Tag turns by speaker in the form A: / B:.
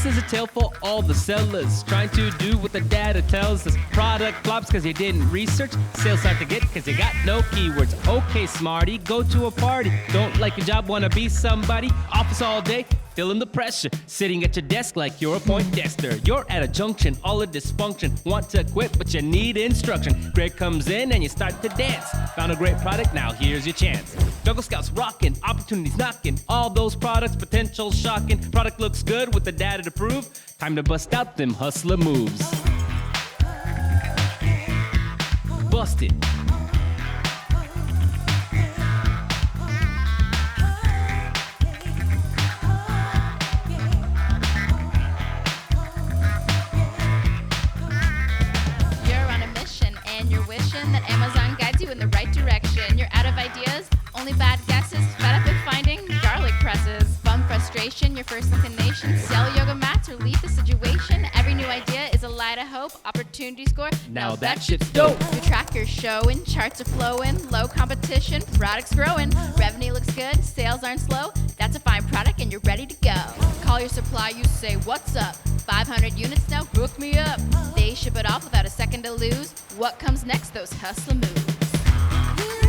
A: This is a tale for all the sellers trying to do what the data tells us. Product flops because you didn't research. Sales start to get because you got no keywords. Okay, smarty, go to a party. Don't like your job, wanna be somebody. Office all day, feeling the pressure. Sitting at your desk like you're a Poindexter. You're at a junction, all a dysfunction. Want to quit, but you need instruction. Greg comes in and you start to dance. Found a great product, now here's your chance. Jungle Scouts rocking, opportunities knocking. All those products, potential shocking. Product looks good with the data to prove. Time to bust out them hustler moves. Bust it.
B: That Amazon guides you in the right direction. You're out of ideas, only bad guesses, fed up with finding garlic presses. Bum frustration, your first inclination. Sell yoga mats, relieve the situation. Every new idea is a light of hope. Opportunity score,
A: now that shit's dope.
B: Your trackers showing, charts are flowing. Low competition, products growing. Revenue looks good, sales aren't slow. That's a fine product and you're ready to go. Call your supplier, you say, what's up? 500 units now, hook me up. They ship it off without a second to lose. What comes next? Those hustler moves.